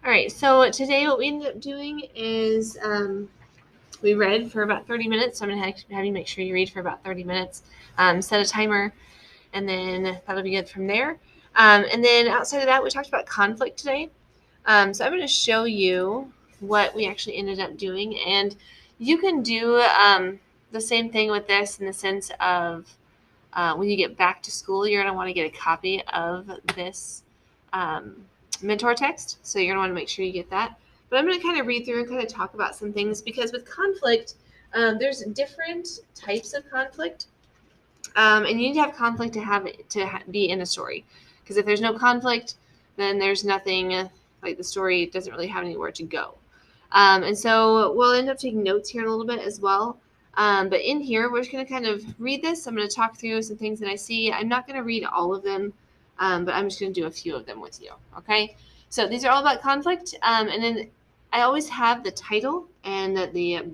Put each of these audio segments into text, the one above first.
All right, so today what we ended up doing is we read for about 30 minutes. So I'm going to have you make sure you read for about 30 minutes. Set a timer, and then that'll be good from there. And then outside of that, we talked about conflict today. So I'm going to show you what we actually ended up doing. And you can do the same thing with this in the sense of when you get back to school, you're going to want to get a copy of this mentor text. So you're going to want to make sure you get that. But I'm going to kind of read through and kind of talk about some things because with conflict, there's different types of conflict. And you need to have conflict to be in a story. Because if there's no conflict, then there's nothing, like the story doesn't really have anywhere to go. And so we'll end up taking notes here in a little bit as well. But in here, we're just going to kind of read this. I'm going to talk through some things that I see. I'm not going to read all of them, but I'm just going to do a few of them with you. Okay. So these are all about conflict. And then I always have the title and the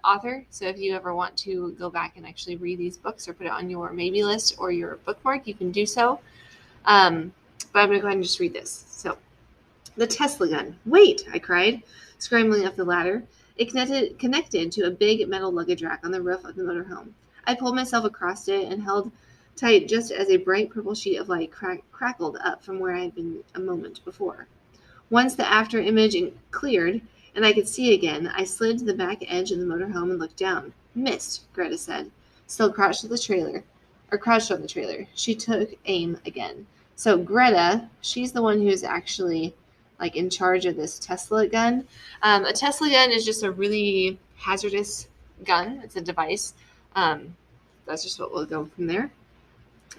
author. So if you ever want to go back and actually read these books or put it on your maybe list or your bookmark, you can do so. But I'm going to go ahead and just read this. So, the Tesla gun. Wait, I cried, scrambling up the ladder. It connected to a big metal luggage rack on the roof of the motorhome. I pulled myself across it and held tight just as a bright purple sheet of light crackled up from where I had been a moment before. Once the after image cleared and I could see again, I slid to the back edge of the motorhome and looked down. Missed, Greta said, still crouched on the trailer. She took aim again. So Greta, she's the one who's actually like in charge of this Tesla gun. A Tesla gun is just a really hazardous gun. It's a device. That's just what we'll go from there.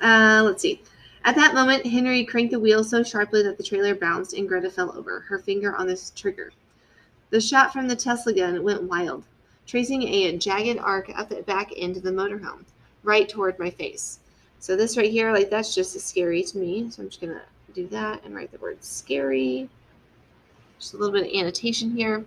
Let's see. At that moment, Henry cranked the wheel so sharply that the trailer bounced and Greta fell over, her finger on the trigger. The shot from the Tesla gun went wild, tracing a jagged arc up the back end of the motorhome, right toward my face. So this right here, like that's just as scary to me. So I'm just going to do that and write the word scary. Just a little bit of annotation here.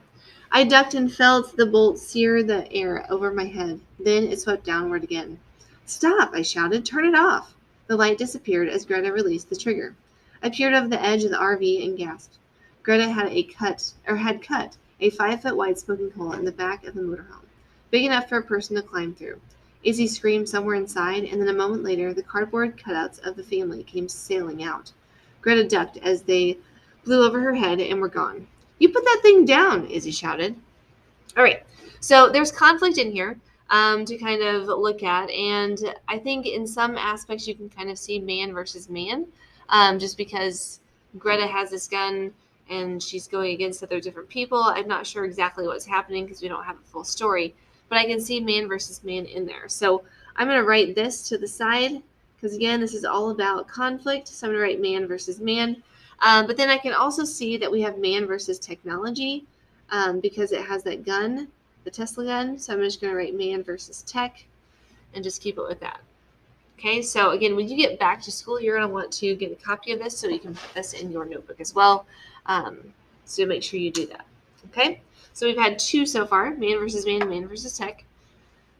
I ducked and felt the bolt sear the air over my head. Then it swept downward again. Stop, I shouted. Turn it off. The light disappeared as Greta released the trigger. I peered over the edge of the RV and gasped. Greta had cut a 5-foot wide smoking hole in the back of the motorhome, big enough for a person to climb through. Izzy screamed somewhere inside, and then a moment later, the cardboard cutouts of the family came sailing out. Greta ducked as they blew over her head and were gone. You put that thing down, Izzy shouted. All right, so there's conflict in here to kind of look at, and I think in some aspects you can kind of see man versus man, just because Greta has this gun and she's going against other different people. I'm not sure exactly what's happening because we don't have a full story, but I can see man versus man in there. So I'm going to write this to the side because, again, this is all about conflict. So I'm going to write man versus man. But then I can also see that we have man versus technology because it has that gun, the Tesla gun. So I'm just going to write man versus tech and just keep it with that. Okay, so again, when you get back to school, you're going to want to get a copy of this so you can put this in your notebook as well. So make sure you do that. Okay, so we've had 2 so far, man versus man, man versus tech.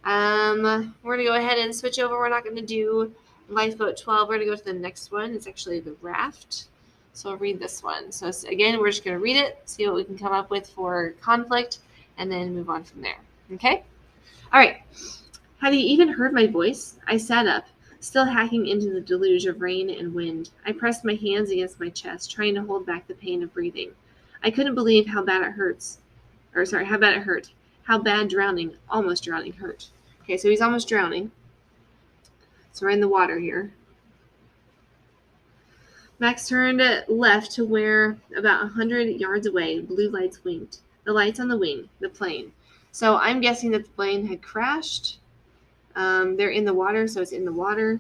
We're going to go ahead and switch over. We're not going to do Lifeboat 12. We're going to go to the next one. It's actually the raft. So I'll read this one. So again, we're just going to read it, see what we can come up with for conflict, and then move on from there. Okay? All right. Had he even heard my voice? I sat up, still hacking into the deluge of rain and wind. I pressed my hands against my chest, trying to hold back the pain of breathing. I couldn't believe how bad it hurt. How bad drowning, almost drowning, hurt. Okay, so he's almost drowning. So we're in the water here. Max turned left to where, about 100 yards away, blue lights winked. The lights on the wing, the plane. So I'm guessing that the plane had crashed. They're in the water, so it's in the water.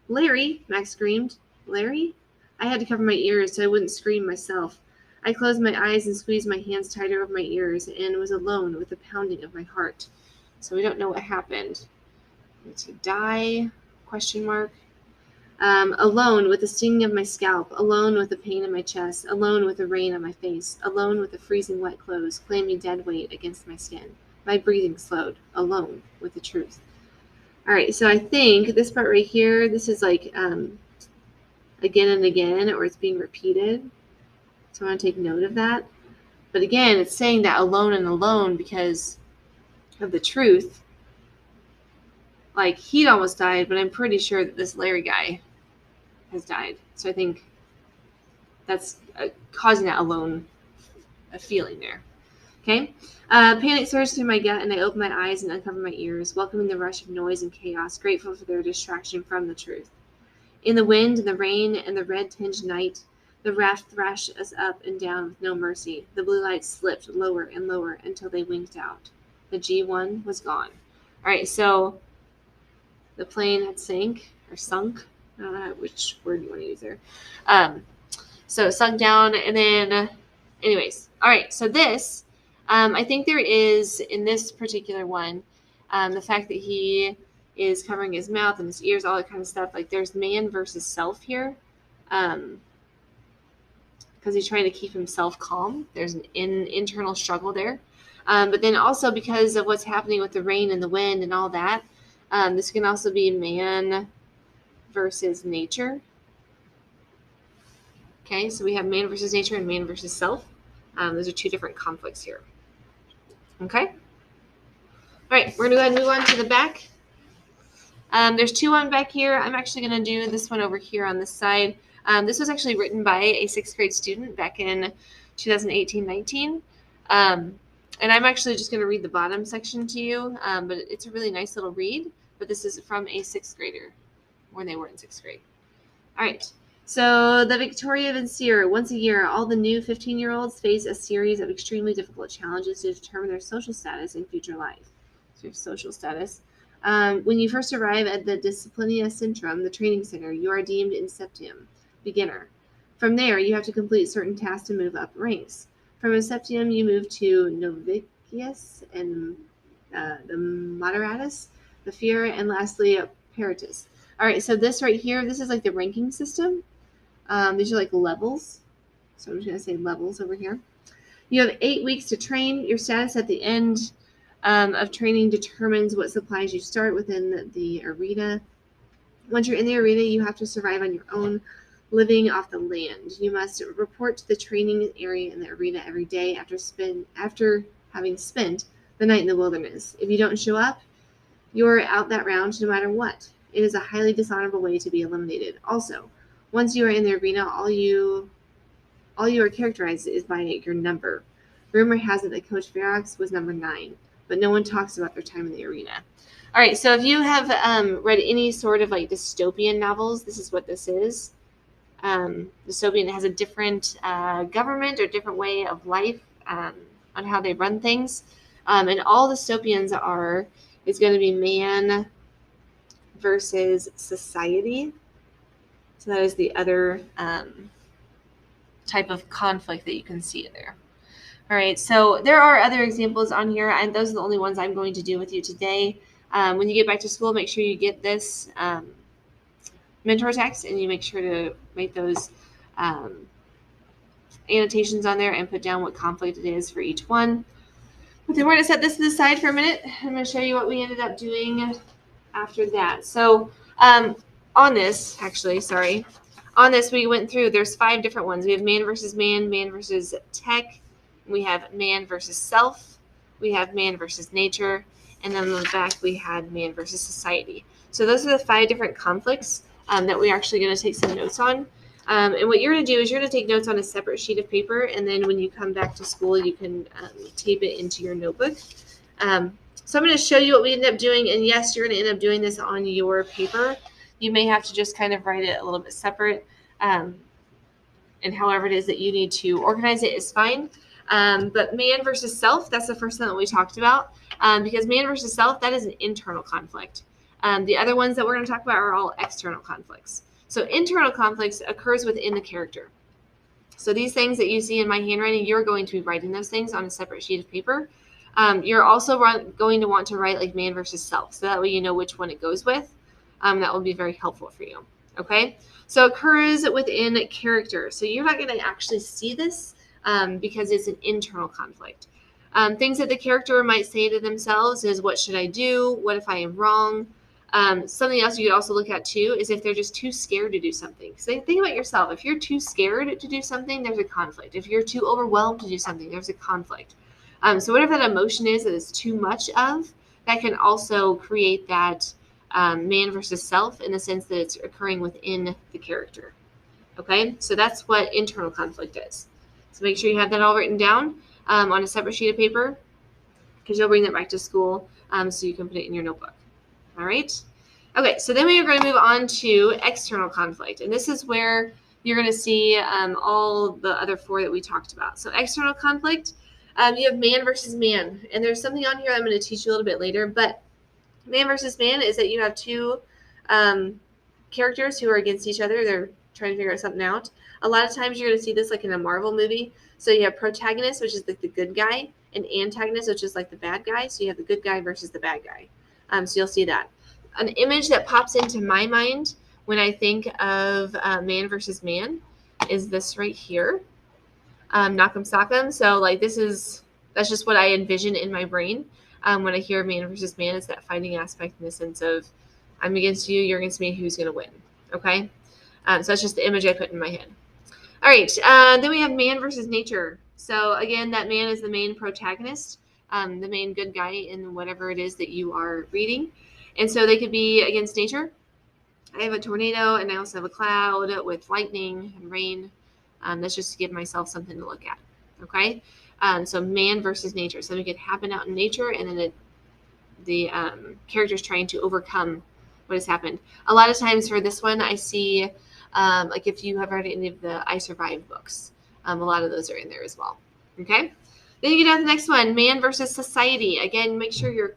Larry, Max screamed. Larry? I had to cover my ears so I wouldn't scream myself. I closed my eyes and squeezed my hands tighter over my ears and was alone with the pounding of my heart. So we don't know what happened. Did he die? Question mark. Alone with the stinging of my scalp, alone with the pain in my chest, alone with the rain on my face, alone with the freezing wet clothes claiming dead weight against my skin. My breathing slowed, alone with the truth. All right, so I think this part right here, this is like again and again, or it's being repeated. So I want to take note of that. But again, it's saying that alone and alone because of the truth. Like, he'd almost died, but I'm pretty sure that this Larry guy has died. So I think that's causing that alone feeling there. Okay? Panic surged through my gut, and I opened my eyes and uncovered my ears, welcoming the rush of noise and chaos, grateful for their distraction from the truth. In the wind and the rain and the red-tinged night, the raft thrashed us up and down with no mercy. The blue lights slipped lower and lower until they winked out. The G1 was gone. All right, so the plane had sunk. I don't know which word you want to use there. So it sunk down, and then, anyways. All right, so this, I think there is, in this particular one, the fact that he is covering his mouth and his ears, all that kind of stuff. Like, there's man versus self here, because he's trying to keep himself calm. There's an internal struggle there. But then also because of what's happening with the rain and the wind and all that, this can also be man versus nature. Okay, so we have man versus nature and man versus self. Those are two different conflicts here. Okay? All right, we're going to go ahead and move on to the back. There's two on back here. I'm actually going to do this one over here on this side. This was actually written by a 6th grade student back in 2018-19. And I'm actually just going to read the bottom section to you, but it's a really nice little read. But this is from a 6th grader when they were in 6th grade. All right. So the Victoria Vincier, once a year, all the new 15-year-olds face a series of extremely difficult challenges to determine their social status in future life. So you have social status. When you first arrive at the Disciplinia Centrum, the training center, you are deemed in Septium, beginner. From there, you have to complete certain tasks to move up ranks. From a Septium, you move to Novicius and the Moderatus, the Fear, and lastly, Peritus. All right, so this right here, this is like the ranking system. These are like levels. So I'm just going to say levels over here. You have 8 weeks to train. Your status at the end of training determines what supplies you start within the arena. Once you're in the arena, you have to survive on your own, living off the land. You must report to the training area in the arena every day after having spent the night in the wilderness. If you don't show up, you're out that round no matter what. It is a highly dishonorable way to be eliminated. Also, once you are in the arena, all you are characterized is by your number. Rumor has it that Coach Ferox was number 9, but no one talks about their time in the arena. All right, so if you have read any sort of like dystopian novels, this is what this is. Dystopian has a different government or different way of life on how they run things. And all dystopians is going to be man versus society. So that is the other type of conflict that you can see there. All right, so there are other examples on here, and those are the only ones I'm going to do with you today. When you get back to school, make sure you get this mentor text, and you make sure to make those annotations on there and put down what conflict it is for each one. But then we're going to set this to the side for a minute. I'm going to show you what we ended up doing after that. So on this, we went through, there's 5 different ones. We have man versus tech. We have man versus self. We have man versus nature. And then on the back, we had man versus society. So those are the 5 different conflicts that we're actually going to take some notes on. And what you're going to do is you're going to take notes on a separate sheet of paper. And then when you come back to school, you can tape it into your notebook. So I'm going to show you what we ended up doing. And yes, you're going to end up doing this on your paper. You may have to just kind of write it a little bit separate. And however it is that you need to organize it is fine. But man versus self, that's the first thing that we talked about. Because man versus self, that is an internal conflict. The other ones that we're going to talk about are all external conflicts. So internal conflicts occurs within the character. So these things that you see in my handwriting, you're going to be writing those things on a separate sheet of paper. You're also going to want to write like man versus self. So that way you know which one it goes with. That will be very helpful for you. Okay. So occurs within character. So you're not going to actually see this because it's an internal conflict. Things that the character might say to themselves is, what should I do? What if I am wrong? Something else you could also look at too is if they're just too scared to do something. So think about yourself. If you're too scared to do something, there's a conflict. If you're too overwhelmed to do something, there's a conflict. So whatever that emotion is that is too much of, that can also create that man versus self in the sense that it's occurring within the character. Okay, so that's what internal conflict is. So make sure you have that all written down on a separate sheet of paper, because you'll bring that back to school so you can put it in your notebook. All right. Okay, so then we are going to move on to external conflict. And this is where you're going to see all the other 4 that we talked about. So external conflict, you have man versus man. And there's something on here I'm going to teach you a little bit later. But man versus man is that you have 2 characters who are against each other. They're trying to figure something out. A lot of times you're going to see this like in a Marvel movie. So you have protagonist, which is like the good guy, and antagonist, which is like the bad guy. So you have the good guy versus the bad guy. So you'll see that. An image that pops into my mind when I think of man versus man is this right here, Knock'em Sock'em. So like that's just what I envision in my brain when I hear man versus man. It's that fighting aspect in the sense of I'm against you, you're against me, who's going to win? Okay, so that's just the image I put in my head. All right, then we have man versus nature. So again, that man is the main protagonist, the main good guy in whatever it is that you are reading. And so they could be against nature. I have a tornado and I also have a cloud with lightning and rain. That's just to give myself something to look at. Okay, so man versus nature. Something could happen out in nature, and then the character's trying to overcome what has happened. A lot of times for this one, I see like if you have read any of the I Survive books, a lot of those are in there as well. Okay. Then you get down to the next one, man versus society. Again, make sure you're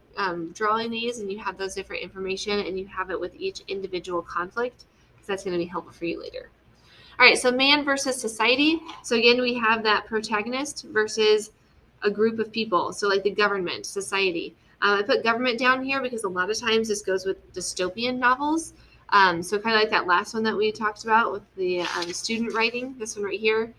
drawing these and you have those different information and you have it with each individual conflict, because that's going to be helpful for you later. All right, so man versus society. So again, we have that protagonist versus a group of people. So like the government, society. I put government down here because a lot of times this goes with dystopian novels. So kind of like that last one that we talked about with the student writing, this one right here.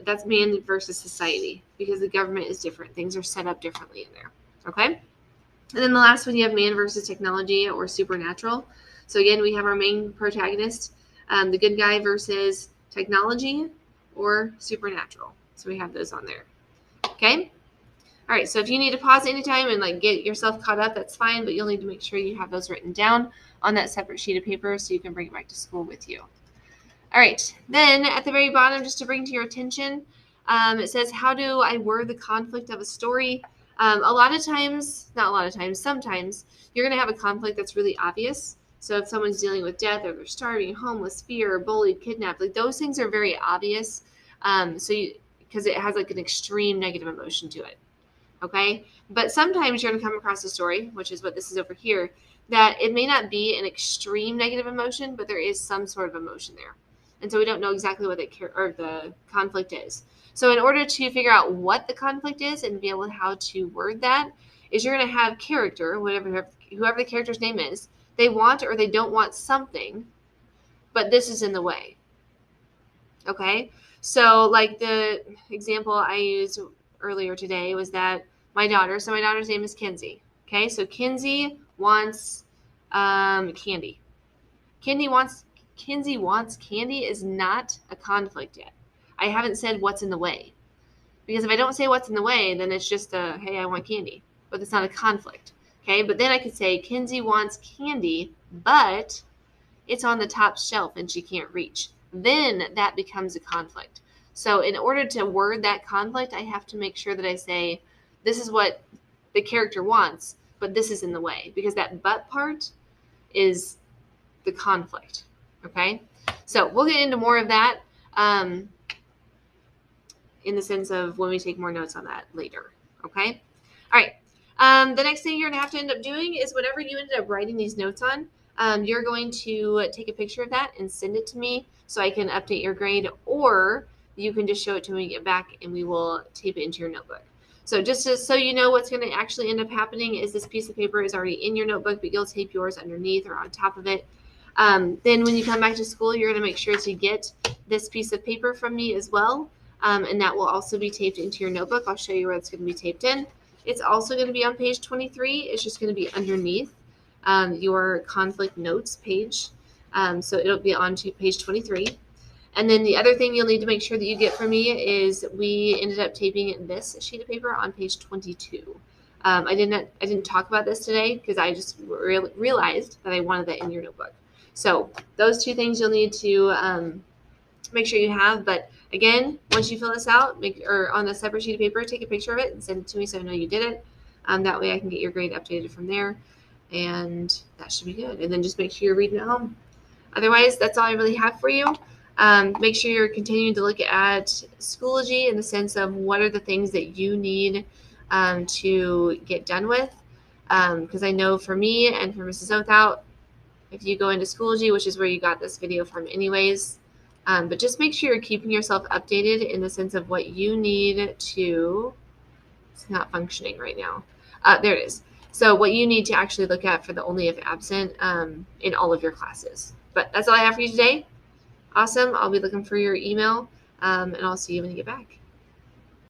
That's man versus society, because the government is different. Things are set up differently in there. Okay. And then the last one, you have man versus technology or supernatural. So again, we have our main protagonist, the good guy versus technology or supernatural. So we have those on there. Okay. All right. So if you need to pause anytime and like get yourself caught up, that's fine, but you'll need to make sure you have those written down on that separate sheet of paper so you can bring it back to school with you. All right, then at the very bottom, just to bring to your attention, it says, how do I word the conflict of a story? Sometimes you're going to have a conflict that's really obvious. So if someone's dealing with death, or they're starving, homeless, fear, bullied, kidnapped, like those things are very obvious. Because it has like an extreme negative emotion to it. Okay, but sometimes you're going to come across a story, which is what this is over here, that it may not be an extreme negative emotion, but there is some sort of emotion there. And so we don't know exactly what the conflict is. So in order to figure out what the conflict is and be able to how to word that, is you're going to have character, whoever the character's name is, they want or they don't want something, but this is in the way. Okay? So like the example I used earlier today was that my daughter's name is Kinsey. Okay? So Kinsey wants candy. Kinsey wants candy is not a conflict yet. I haven't said what's in the way. Because if I don't say what's in the way, then it's just hey, I want candy. But it's not a conflict. Okay, but then I could say Kinsey wants candy, but it's on the top shelf and she can't reach. Then that becomes a conflict. So in order to word that conflict, I have to make sure that I say, this is what the character wants, but this is in the way. Because that but part is the conflict. Okay, so we'll get into more of that in the sense of when we take more notes on that later. Okay, all right. The next thing you're going to have to end up doing is whatever you ended up writing these notes on, you're going to take a picture of that and send it to me so I can update your grade, or you can just show it to me when you get back and we will tape it into your notebook. So just so you know, what's going to actually end up happening is this piece of paper is already in your notebook, but you'll tape yours underneath or on top of it. Then when you come back to school, you're going to make sure to get this piece of paper from me as well. And that will also be taped into your notebook. I'll show you where it's going to be taped in. It's also going to be on page 23. It's just going to be underneath your conflict notes page. So it'll be on to page 23. And then the other thing you'll need to make sure that you get from me is we ended up taping this sheet of paper on page 22. I didn't talk about this today because I just realized that I wanted that in your notebook. So those two things you'll need to make sure you have. But again, once you fill this out, or on a separate sheet of paper, take a picture of it and send it to me so I know you did it. That way I can get your grade updated from there, and that should be good. And then just make sure you're reading at home. Otherwise, that's all I really have for you. Make sure you're continuing to look at Schoology in the sense of what are the things that you need to get done with. Because I know for me and for Mrs. Oathout, if you go into Schoology, which is where you got this video from anyways, but just make sure you're keeping yourself updated in the sense of what you need to, it's not functioning right now. There it is. So what you need to actually look at for the only if absent in all of your classes. But that's all I have for you today. Awesome. I'll be looking for your email, and I'll see you when you get back.